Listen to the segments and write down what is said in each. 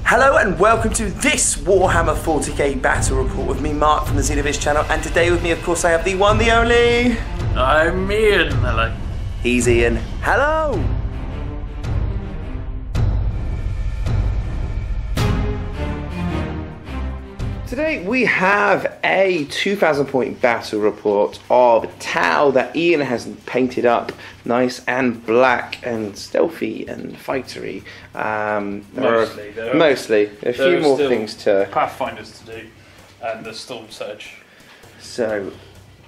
Hello and welcome to this Warhammer 40k battle report with me, Mark, from the Xenoviz channel, and today with me, of course, I have the one, the only... I'm Ian. Hello. He's Ian. Hello! Today we have a 2,000 point battle report of Tau that Ian has painted up nice and black and stealthy and fightery. Mostly. A few more things to... Pathfinders to do and the Storm Surge. So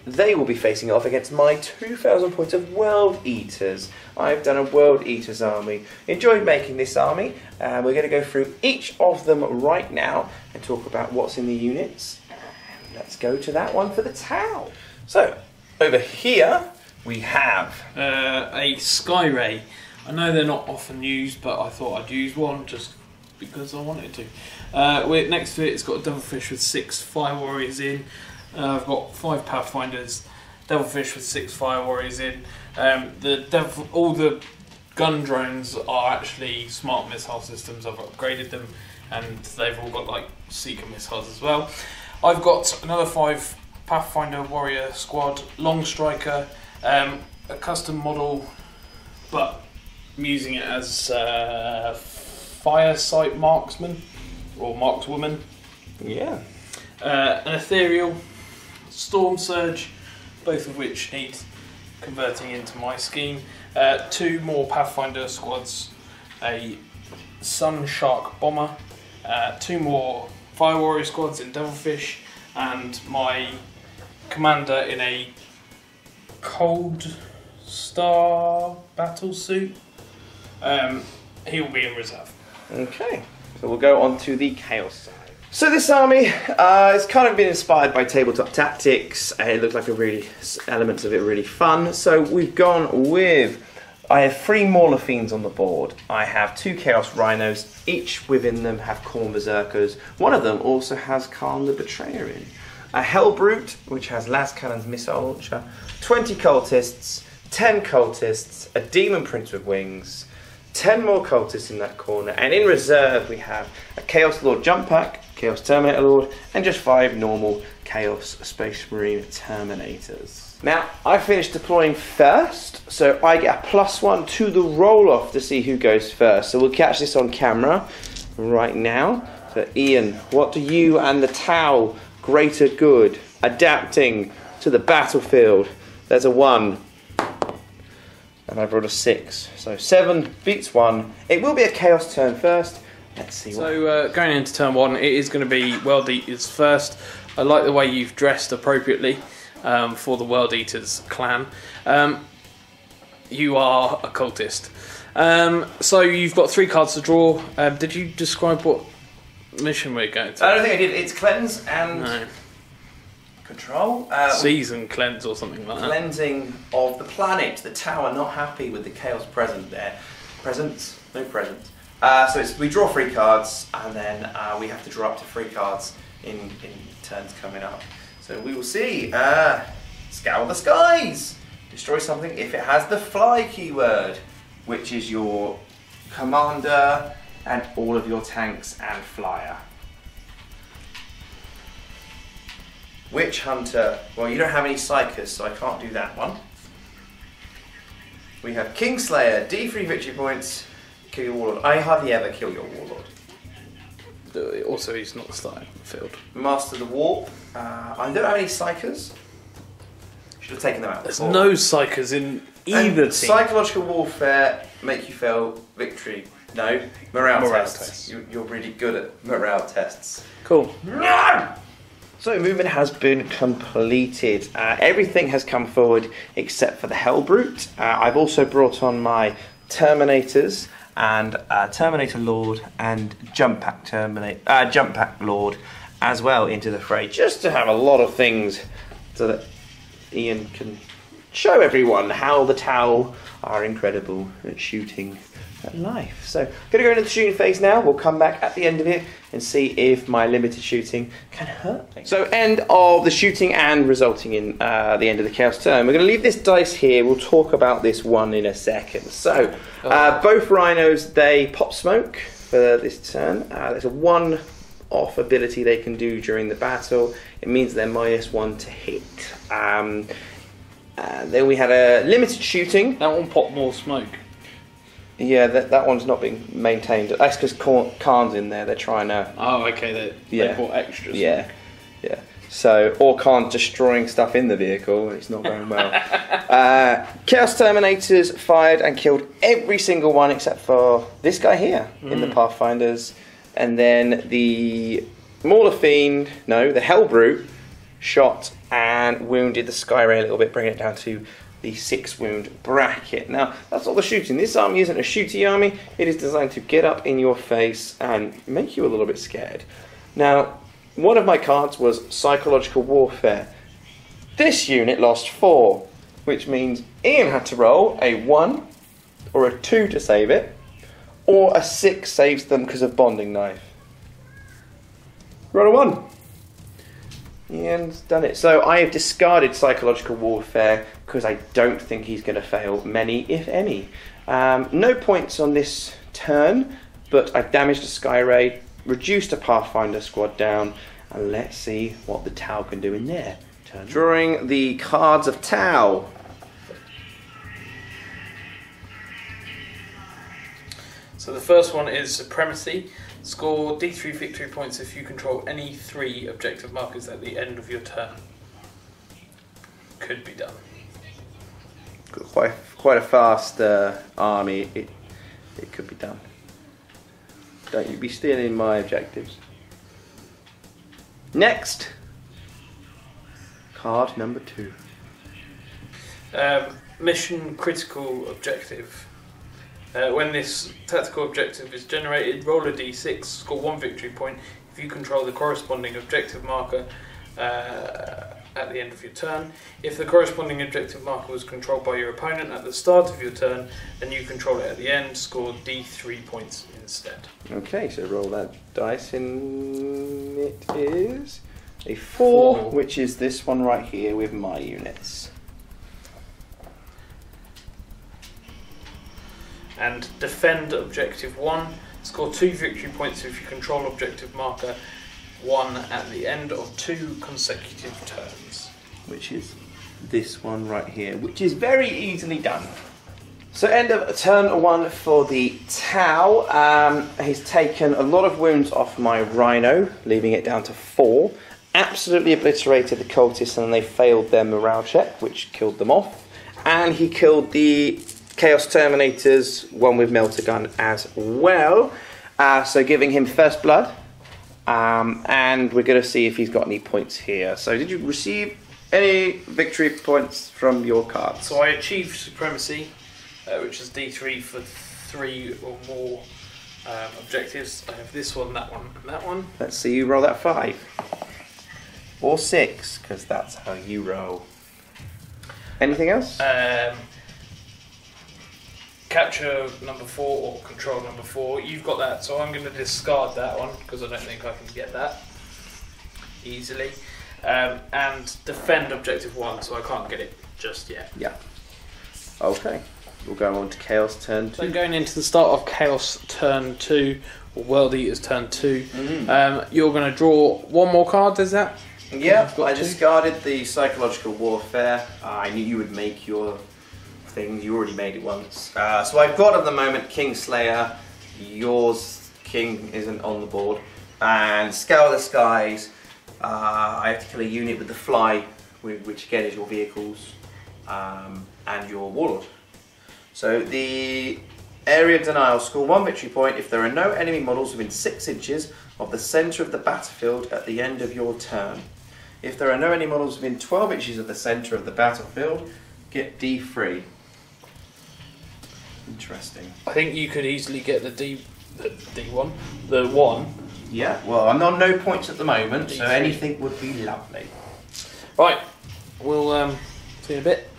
they will be facing off against my 2,000 points of World Eaters. I've done a World Eaters army. Enjoyed making this army. We're going to go through each of them right now and talk about what's in the units. And let's go to that one for the Tau. So, over here we have a Sky Ray. I know they're not often used, but I thought I'd use one just because I wanted to. Next to it, it's got a Devilfish with 6 Fire Warriors in. I've got 5 Pathfinders, Devilfish with 6 Fire Warriors in. All the gun drones are actually smart missile systems. I've upgraded them, and they've all got like Seeker missiles as well. I've got another 5 Pathfinder Warrior Squad, Long Striker, a custom model, but I'm using it as Fire Sight Marksman or Markswoman. an An Ethereal, Storm Surge, both of which need converting into my scheme. 2 more Pathfinder squads, a Sun Shark Bomber, 2 more Fire Warrior squads in Devilfish, and my commander in a Cold Star battle suit. He will be in reserve. Okay, so we'll go on to the Chaos side. So this army, it's kind of been inspired by tabletop tactics. It looked like elements of it really fun. So we've gone with, I have 3 Mauler Fiends on the board. I have 2 Chaos Rhinos, each within them have Khorne Berserkers. One of them also has Kharn the Betrayer in. A Hell Brute, which has Las Cannon's missile launcher, 20 Cultists, 10 Cultists, a Demon Prince with wings, 10 more Cultists in that corner, and in reserve we have a Chaos Lord Jump Pack, Chaos Terminator Lord, and just 5 normal Chaos Space Marine Terminators. Now, I finished deploying first, so I get a +1 to the roll-off to see who goes first. So we'll catch this on camera right now. So Ian, what do you and the Tau greater good adapting to the battlefield? There's a 1. And I've rolled a 6. So 7 beats 1. It will be a Chaos turn first. Let's see what... So going into turn 1, it is going to be World Eaters first. I like the way you've dressed appropriately for the World Eaters clan. You are a cultist. So you've got 3 cards to draw. Did you describe what mission we're going to? I don't think I did. It's Cleanse and Control. Season Cleanse or something like that. Cleansing of the planet. The Tau are not happy with the Chaos present there. Presents? No presents. So we draw 3 cards, and then we have to draw up to 3 cards in turns coming up. So we will see. Scour the skies. Destroy something if it has the fly keyword, which is your commander and all of your tanks and flyer. Witch Hunter. Well, you don't have any Psychers, so I can't do that one. We have Kingslayer, D3 victory points. Kill your warlord. I hardly ever kill your warlord. Also, he's not starting the field. Master the Warp. I don't have any Psychers. Should have taken them out. There's no Psychers in either team. Psychological warfare make you fail victory. No, morale tests. You're really good at morale tests. Cool. No! So movement has been completed. Everything has come forward except for the Hell Brute. I've also brought on my Terminators and Terminator Lord and Jump Pack Lord as well into the fray, just to have a lot of things so that Ian can show everyone how the Tau are incredible at shooting at life. So, going to go into the shooting phase now. We'll come back at the end of it and see if my limited shooting can hurt me. So, end of the shooting and resulting in the end of the Chaos turn. We're going to leave this dice here. We'll talk about this one in a second. So, both rhinos, they pop smoke. for this turn. There's a 1-off ability they can do during the battle. It means they're -1 to hit. Then we had a limited shooting. That one popped more smoke. Yeah, that one's not being maintained. That's because Khan's in there. They're trying to... Oh, okay. They bought extras. Yeah. So, or Khan's destroying stuff in the vehicle. It's not going well. Chaos Terminators fired and killed every single one except for this guy here in the Pathfinders. And then the Mauler Fiend, the Hellbrute, shot and wounded the Skyray a little bit, bringing it down to the 6 wound bracket. Now, that's all the shooting. This army isn't a shooty army. It is designed to get up in your face and make you a little bit scared. Now, one of my cards was Psychological Warfare. This unit lost 4, which means Ian had to roll a 1 or a 2 to save it, or a 6 saves them because of Bonding Knife. Roll a 1. Ian's done it. So I have discarded Psychological Warfare because I don't think he's going to fail many, if any. No points on this turn, but I've damaged a Skyray, reduced a Pathfinder squad down, and let's see what the Tau can do in their turn. Drawing the cards of Tau. So the first one is Supremacy. Score D3 victory points if you control any 3 objective markers at the end of your turn. Could be done. Quite a fast army. It could be done. Don't you be stealing my objectives. Next. Card number 2. Mission critical objective. When this tactical objective is generated, roll a d6, score 1 victory point if you control the corresponding objective marker at the end of your turn. If the corresponding objective marker was controlled by your opponent at the start of your turn and you control it at the end, score d3 points instead. Okay, so roll that dice and it is a 4, which is this one right here with my units. And defend objective 1, score 2 victory points if you control objective marker 1 at the end of 2 consecutive turns. Which is this one right here, which is very easily done. So end of turn 1 for the Tau. He's taken a lot of wounds off my Rhino, leaving it down to 4. Absolutely obliterated the cultists and they failed their morale check, which killed them off. And he killed the Chaos Terminators, one with Melter Gun as well. So giving him first blood. And we're going to see if he's got any points here. So did you receive any victory points from your cards? So I achieved Supremacy, which is D3 for 3 or more objectives. I have this one, that one, and that one. Let's see you roll that 5. Or 6, because that's how you roll. Anything else? Capture number 4 or control number 4. You've got that, so I'm going to discard that one because I don't think I can get that easily. And defend objective 1, so I can't get it just yet. Yeah. Okay. We'll go on to Chaos turn 2. So going into the start of Chaos turn 2, or World Eaters turn 2, you're going to draw 1 more card, is that? Yeah, I discarded the Psychological Warfare. I knew you would make your thing. You already made it once. So I've got at the moment Kingslayer. Yours, King, isn't on the board. And Scour the Skies. I have to kill a unit with the Fly, which again is your vehicles, and your Warlord. So the Area Denial, score 1 victory point if there are no enemy models within 6 inches of the centre of the battlefield at the end of your turn. If there are no enemy models within 12 inches of the centre of the battlefield, get D3. Interesting. I think you could easily get the D1, the 1. Yeah, well, I'm on no points at the moment, so anything would be lovely. Right, we'll see you in a bit.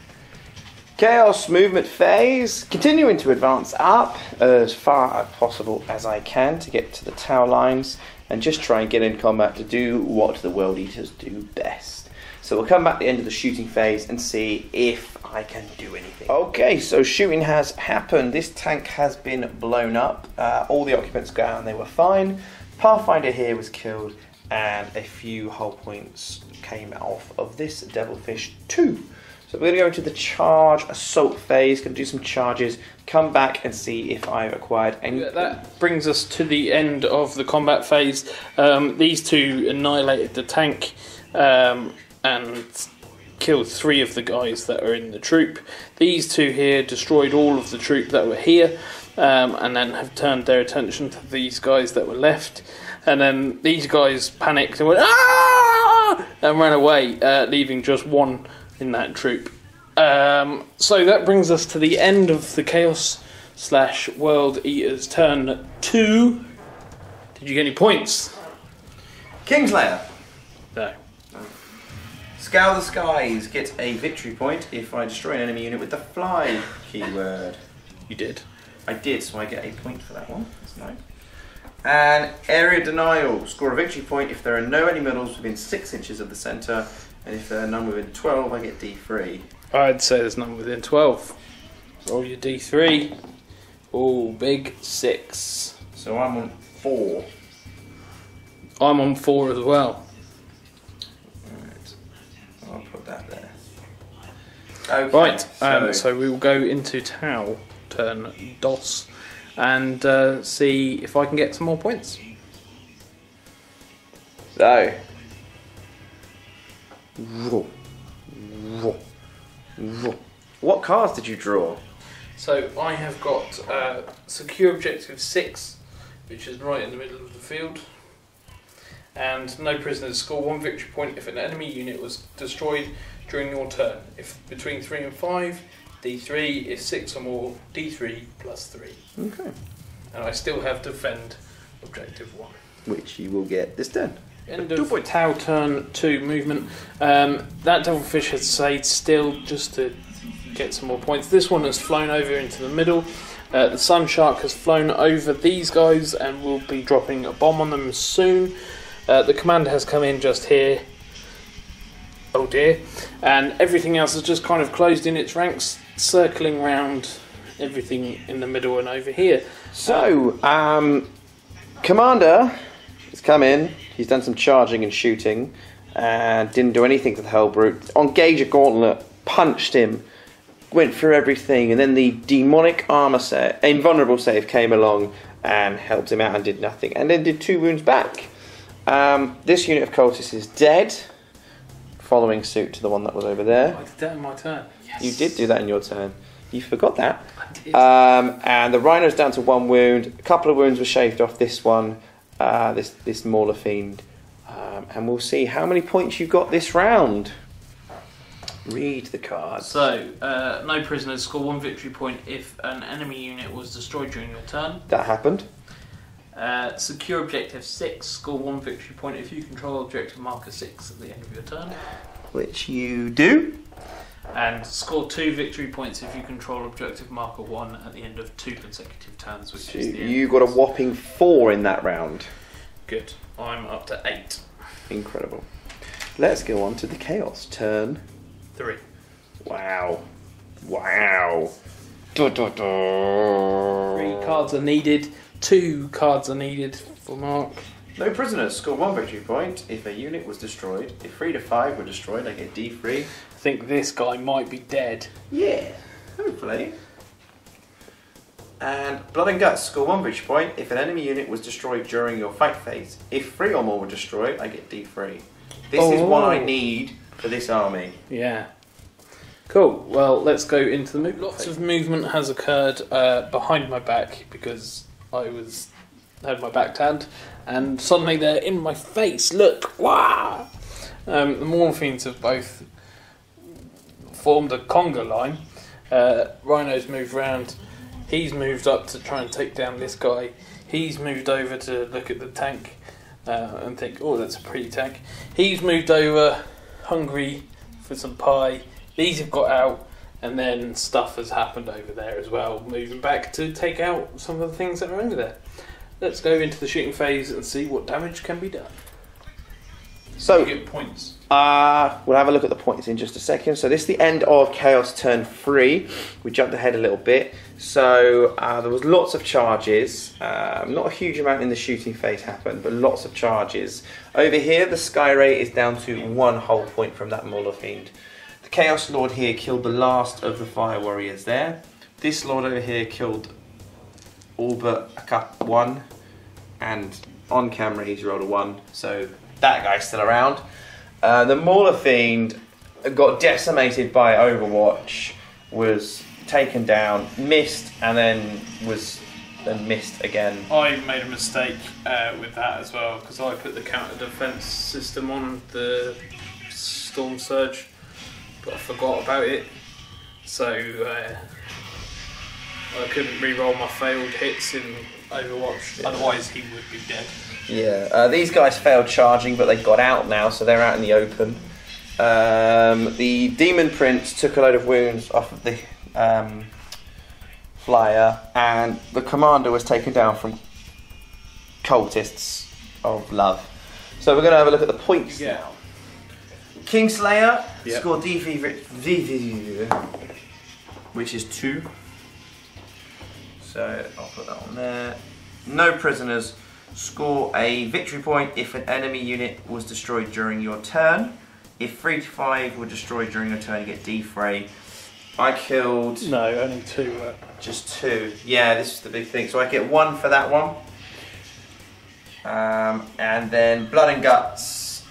Chaos movement phase, continuing to advance up as far as possible as I can to get to the tower lines and just try and get in combat to do what the World Eaters do best. So we'll come back at the end of the shooting phase and see if I can do anything. Okay, so shooting has happened. This tank has been blown up. All the occupants got out and they were fine. Pathfinder here was killed, and a few hull points came off of this Devilfish 2. So we're going to go into the charge assault phase, going to do some charges, come back and see if I've acquired any. That brings us to the end of the combat phase. These two annihilated the tank and killed 3 of the guys that are in the troop. These two here destroyed all of the troop that were here, and then have turned their attention to these guys that were left. And then these guys panicked and went, "Ah!" and ran away, leaving just 1 in that troop. So that brings us to the end of the Chaos / World Eaters turn 2. Did you get any points? Kingslayer. No. Scour the Skies gets a victory point if I destroy an enemy unit with the fly keyword. You did. I did, so I get a point for that one. That's nice. And Area Denial. Score a victory point if there are no enemy models within 6 inches of the centre, and if there are none within 12, I get D3. I'd say there's none within 12. Roll your D3. Oh, big 6. So I'm on 4. I'm on 4 as well. Right. I'll put that there. Okay, Right, so we will go into Tau, turn DOS, and see if I can get some more points. So. What cards did you draw? So I have got Secure Objective 6, which is right in the middle of the field. And no prisoners. Score 1 victory point if an enemy unit was destroyed during your turn. If between 3 and 5, D3. If 6 or more, D3 plus 3. Okay. And I still have Defend Objective 1. Which you will get this turn. End of Tau turn 2 movement. That Devilfish has stayed still just to get some more points. This one has flown over into the middle. The Sun Shark has flown over these guys and will be dropping a bomb on them soon. The commander has come in just here. Oh dear. And everything else has just kind of closed in its ranks, circling around everything in the middle and over here. So, commander has come in. He's done some charging and shooting and didn't do anything to the Hellbrute. On Gauge a Gauntlet, punched him, went through everything, and then the demonic armor set, invulnerable save came along and helped him out and did nothing, and then did 2 wounds back. This unit of cultists is dead, following suit to the one that was over there. I did that in my turn. Yes. You did do that in your turn. You forgot that. I did. And the Rhino's down to 1 wound. A couple of wounds were shaved off this one. This Mauler Fiend, and we'll see how many points you've got this round. Read the cards. So, no prisoners. Score 1 victory point if an enemy unit was destroyed during your turn. That happened. Secure Objective 6. Score 1 victory point if you control Objective Marker 6 at the end of your turn. Which you do. And score 2 victory points if you control Objective Marker 1 at the end of 2 consecutive turns, which So is the end. you got a whopping 4 in that round. Good. I'm up to 8. Incredible. Let's go on to the Chaos turn. 3. Wow. Wow. Da, da, da. 3 cards are needed. 2 cards are needed for Mark. No prisoners. Score 1 victory point if a unit was destroyed. If 3 to 5 were destroyed, I get D3. I think this guy might be dead. Yeah, hopefully. And Blood and Guts. Score 1 victory point if an enemy unit was destroyed during your fight phase. If 3 or more were destroyed, I get D3. This is what I need for this army. Yeah. Cool. Well, let's go into the movement. Lots of movement has occurred behind my back because I had my back tanned, and suddenly they're in my face. Look! Wow! The Morphines have both formed a conga line. Rhino's moved round. He's moved up to try and take down this guy. He's moved over to look at the tank and think, oh, that's a pretty tank. He's moved over, hungry for some pie. These have got out, and then stuff has happened over there as well, moving back to take out some of the things that are over there. Let's go into the shooting phase and see what damage can be done. So you get points. we'll have a look at the points in just a second. So this is the end of Chaos turn 3. We jumped ahead a little bit. So there was lots of charges. Not a huge amount in the shooting phase happened, but lots of charges. Over here, the Sky Ray is down to 1 whole point from that Mauler Fiend. The Chaos Lord here killed the last of the Fire Warriors there. This Lord over here killed all but a 1, and on camera he's rolled a 1, so that guy's still around. The Mauler Fiend got decimated by Overwatch, was taken down, missed, and then missed again. I made a mistake with that as well, because I put the counter defense system on the Storm Surge, but I forgot about it, so I couldn't re-roll my failed hits in Overwatch, otherwise he would be dead. Yeah, these guys failed charging, but they got out now, so they're out in the open. The Demon Prince took a load of wounds off of the flyer, and the commander was taken down from cultists of love. So we're going to have a look at the points now. Kingslayer scored DV, which is 2. So I'll put that on there. No prisoners. Score a victory point if an enemy unit was destroyed during your turn. If 3 to 5 were destroyed during your turn, you get defray. I killed... No, only 2. Just 2. Yeah, this is the big thing. So I get 1 for that one. And then Blood and Guts.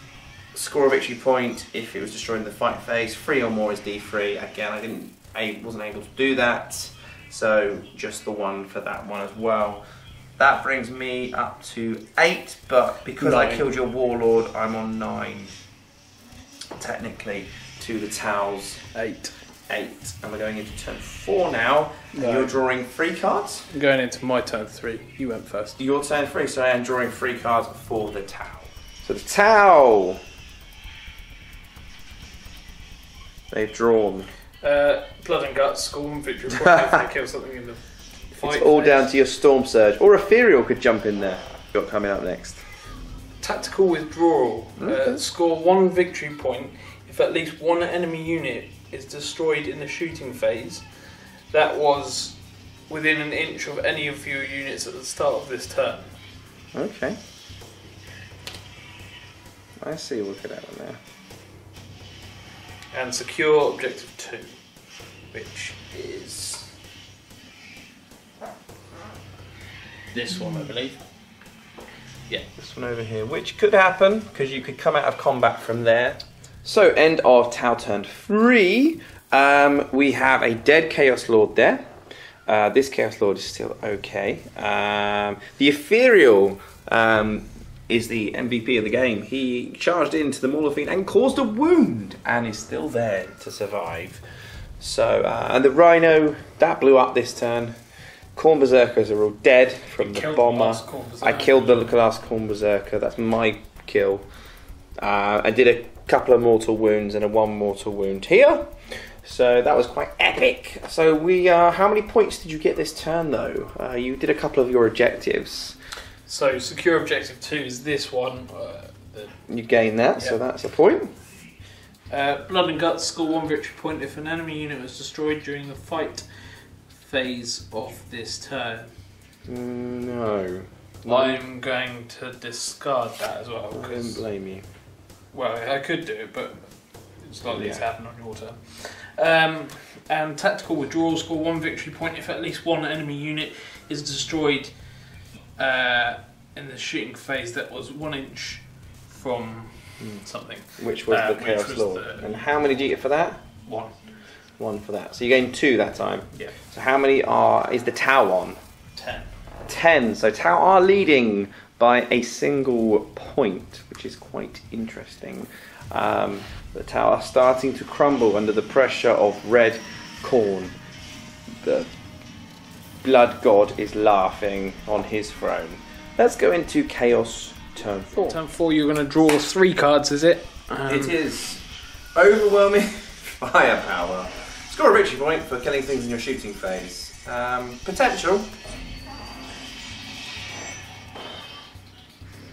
Score a victory point if it was destroyed in the fight phase. 3 or more is defray. Again, I wasn't able to do that. So just the 1 for that one as well. That brings me up to 8, but because 9. I killed your Warlord, I'm on 9. Technically, to the Towels. 8. And we're going into turn 4 now. No. And you're drawing 3 cards? I'm going into my turn 3. You went first. Your turn 3, so I am drawing 3 cards for the Towel. So the Towel. They've drawn. Blood and Guts, score 1 victory point if they kill something in the fight. It's all down to your Storm Surge. Or Ethereal could jump in there. Got coming up next. Tactical Withdrawal. Score 1 victory point if at least 1 enemy unit is destroyed in the shooting phase that was within an inch of any of your units at the start of this turn. Okay. I see, look at that one there. And secure objective 2, which is this one, I believe. Yeah, this one over here, which could happen because you could come out of combat from there. So, end of Tau turn 3. We have a dead Chaos Lord there. This Chaos Lord is still okay. The Ethereal is the MVP of the game. He charged into the Mauler Fiend and caused a wound and is still there to survive. So, and the Rhino, that blew up this turn. Khorne Berserkers are all dead from the bomber. I killed the last Khorne Berserker, that's my kill. I did a couple of mortal wounds and a 1 mortal wound here. So that was quite epic. So we, how many points did you get this turn though? You did a couple of your objectives. So secure objective 2 is this one. You gain that, so that's a point. Blood and Guts, score 1 victory point if an enemy unit was destroyed during the fight phase of this turn. No. I'm going to discard that as well. I don't blame you. Well, I could do it, but it's likely to happen on your turn. And tactical withdrawal, score 1 victory point if at least 1 enemy unit is destroyed in the shooting phase that was 1 inch from something. Which was the Chaos Lord. And how many do you get for that? 1. 1 for that. So you gained 2 that time. Yeah. So how many is the Tau on? 10. 10. So Tau are leading by a single point, which is quite interesting. The Tau are starting to crumble under the pressure of red Khorne. The Blood God is laughing on his throne. Let's go into Chaos turn 4. Turn 4, you're going to draw 3 cards, is it? It is overwhelming firepower. Score a victory point for killing things in your shooting phase. Potential.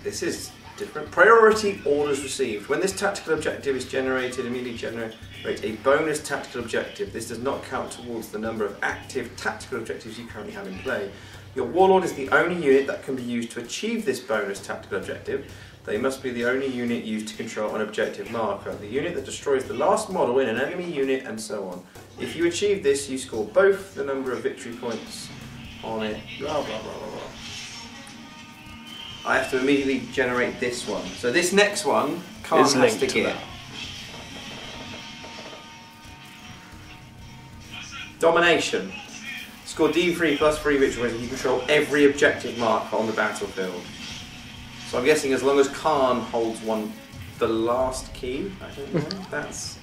This is different. Priority orders received. When this tactical objective is generated, immediately generate a bonus tactical objective. This does not count towards the number of active tactical objectives you currently have in play. Your warlord is the only unit that can be used to achieve this bonus tactical objective. They must be the only unit used to control an objective marker. The unit that destroys the last model in an enemy unit, and so on. If you achieve this, you score both the number of victory points on it. Blah blah blah blah blah. I have to immediately generate this one. So this next one, Khan has to get. Domination. Score D3 plus 3 victory points if you control every objective marker on the battlefield. So I'm guessing as long as Khan holds the last key, I don't know. That's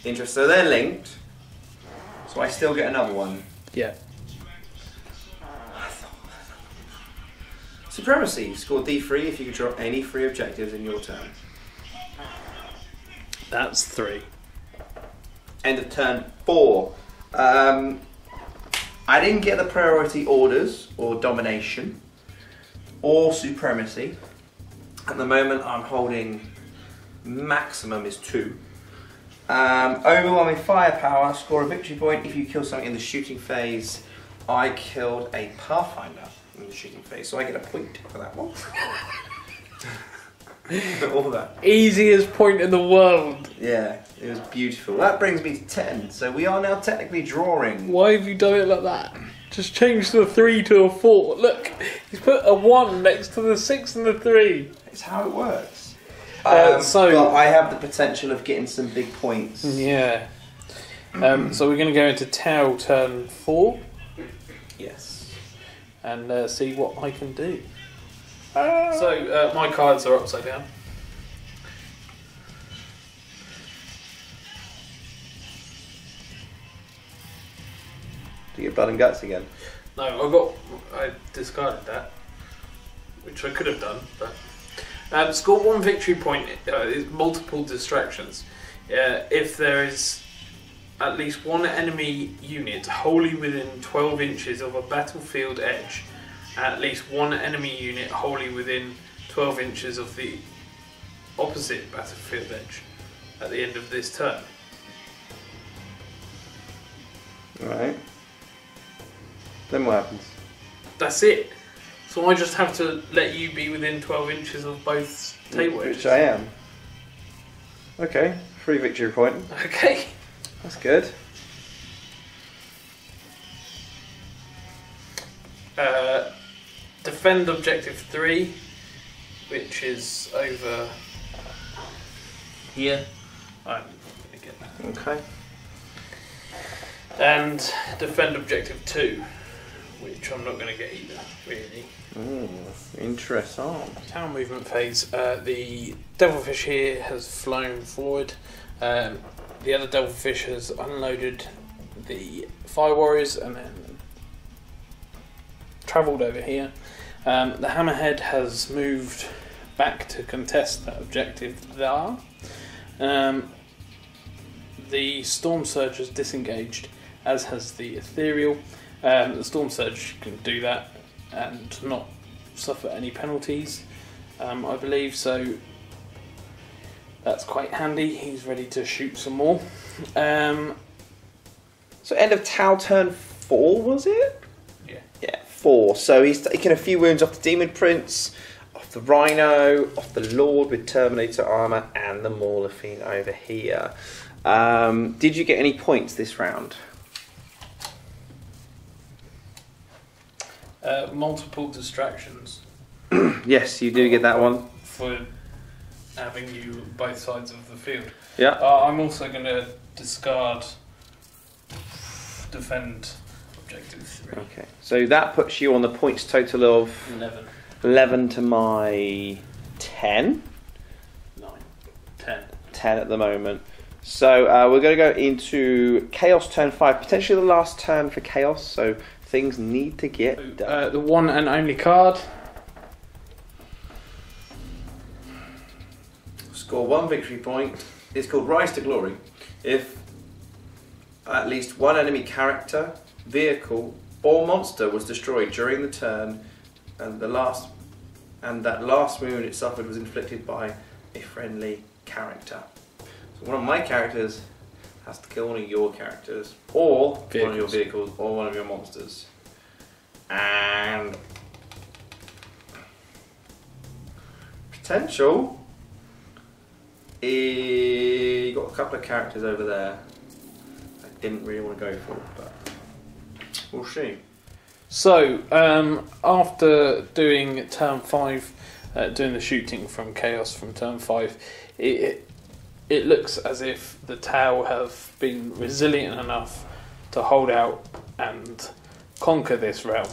interesting. So they're linked. So I still get another one. Yeah. Supremacy. Score D3 if you control any 3 objectives in your turn. That's 3. End of turn 4. I didn't get the priority orders or domination or supremacy. At the moment I'm holding maximum is 2. Overwhelming firepower, score a victory point if you kill something in the shooting phase. I killed a Pathfinder in the shooting phase, so I get a point for that one. All that. Easiest point in the world. Yeah, it was beautiful. That brings me to 10, so we are now technically drawing. Why have you done it like that? Just change the 3 to a 4. Look, he's put a 1 next to the 6 and the 3. It's how it works. So but I have the potential of getting some big points. Yeah. So we're going to go into Tau turn 4. Yes. And see what I can do. So my cards are upside down. Do you get blood and guts again? No, I discarded that, which I could have done, but score 1 victory point. Multiple distractions. If there is at least one enemy unit wholly within 12 inches of a battlefield edge, at least one enemy unit wholly within 12 inches of the opposite battlefield edge at the end of this turn. Right. Then what happens? That's it. So I just have to let you be within 12 inches of both table edges. Which I am. Okay, 3 victory point. Okay. That's good. Defend objective 3, which is over here. I'm going to get that. Okay. And defend objective 2, which I'm not going to get either, really. Interesting. Town movement phase. The devilfish here has flown forward. The other devilfish has unloaded the fire warriors and then travelled over here. The hammerhead has moved back to contest that objective there. The storm surge has disengaged, as has the ethereal. The storm surge can do that and not suffer any penalties, I believe, so that's quite handy. He's ready to shoot some more. So end of Tau turn 4, was it? Yeah. Yeah, 4. So he's taken a few wounds off the Demon Prince, off the Rhino, off the Lord with Terminator armour, and the Mauler Fiend over here. Did you get any points this round? Multiple distractions. Yes, you do get that one. For having you both sides of the field. Yeah. I'm also going to discard defend objective 3. Okay, so that puts you on the points total of 11 to my 10. 9. 10. 10 at the moment. So we're going to go into Chaos turn 5, potentially the last turn for Chaos, so things need to get done. The one and only card. Score 1 victory point. It's called Rise to Glory. If at least one enemy character, vehicle, or monster was destroyed during the turn, and the last and that last wound it suffered was inflicted by a friendly character. So one of my characters has to kill one of your characters, or one of your vehicles, or one of your monsters. And potential, you got a couple of characters over there I didn't really want to go for, but we'll see. So, after doing turn 5, doing the shooting from Chaos from turn 5, it looks as if the Tau have been resilient enough to hold out and conquer this realm.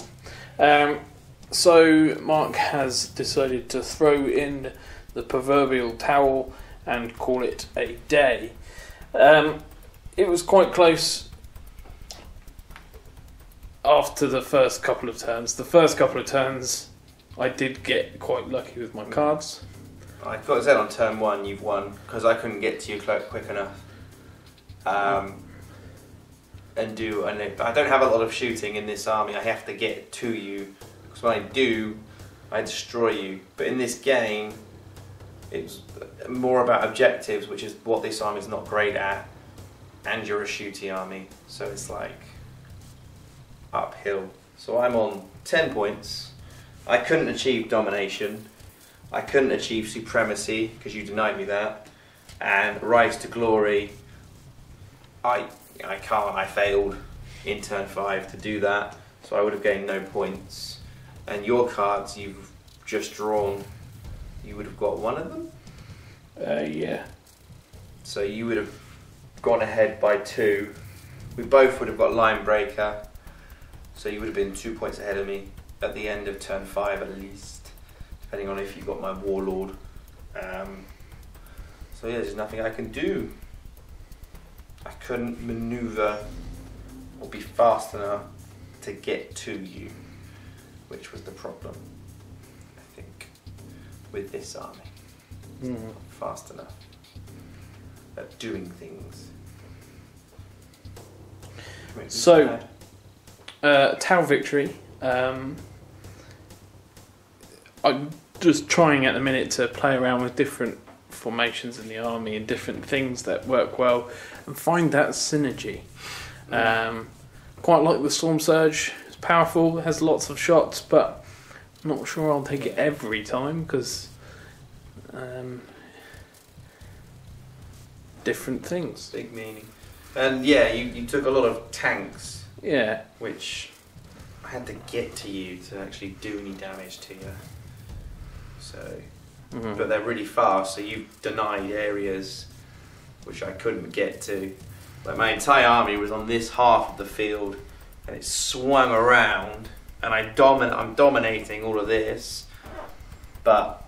So Mark has decided to throw in the proverbial towel and call it a day. It was quite close after the first couple of turns. The first couple of turns I did get quite lucky with my cards. I got to say on turn 1 you've won because I couldn't get to you quick enough. I don't have a lot of shooting in this army. I have to get to you because when I do, I destroy you. But in this game, it's more about objectives, which is what this army is not great at. And you're a shooty army, so it's like uphill. So I'm on 10 points. I couldn't achieve domination. I couldn't achieve supremacy because you denied me that. And rise to glory, I can't. I failed in turn 5 to do that, so I would have gained no points. And your cards you've just drawn, you would have got one of them? Yeah. So you would have gone ahead by 2. We both would have got line breaker, so you would have been 2 points ahead of me at the end of turn 5 at least, depending on if you got my warlord. So yeah, there's nothing I can do. I couldn't maneuver or be fast enough to get to you, which was the problem, I think, with this army. Not fast enough at doing things. So, Tau victory. I'm just trying at the minute to play around with different formations in the army and different things that work well and find that synergy. Quite like the Storm Surge. It's powerful, it has lots of shots, but I'm not sure I'll take it every time because different things. Big meaning. And yeah, you took a lot of tanks. Yeah. Which I had to get to you to actually do any damage to you. So, but they're really fast, so you've denied areas which I couldn't get to. Like my entire army was on this half of the field, and it swung around, and I'm dominating all of this, but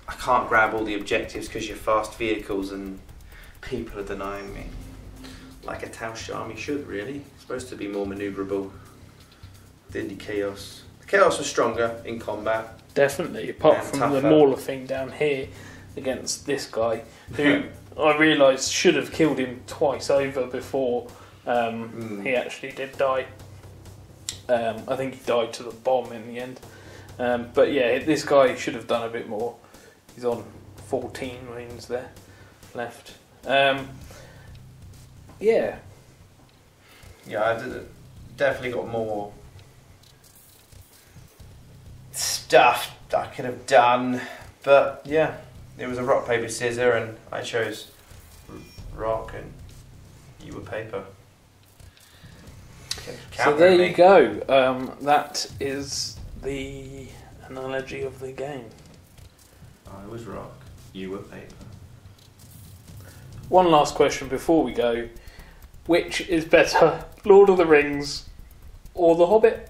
I can't grab all the objectives because you're fast vehicles and people are denying me. Like a Tausch army should, really. It's supposed to be more manoeuvrable than the Chaos. The Chaos was stronger in combat. Definitely, apart from tougher. the Mauler thing down here against this guy, who I realised should have killed him twice over before he actually did die. I think he died to the bomb in the end. But yeah, this guy should have done a bit more. He's on 14 wounds there left. Yeah, I definitely got more stuff that I could have done, but yeah, it was a rock, paper, scissor, and I chose rock and you were paper. So there you go. That is the analogy of the game. I was rock, you were paper. One last question before we go. Which is better, Lord of the Rings or The Hobbit?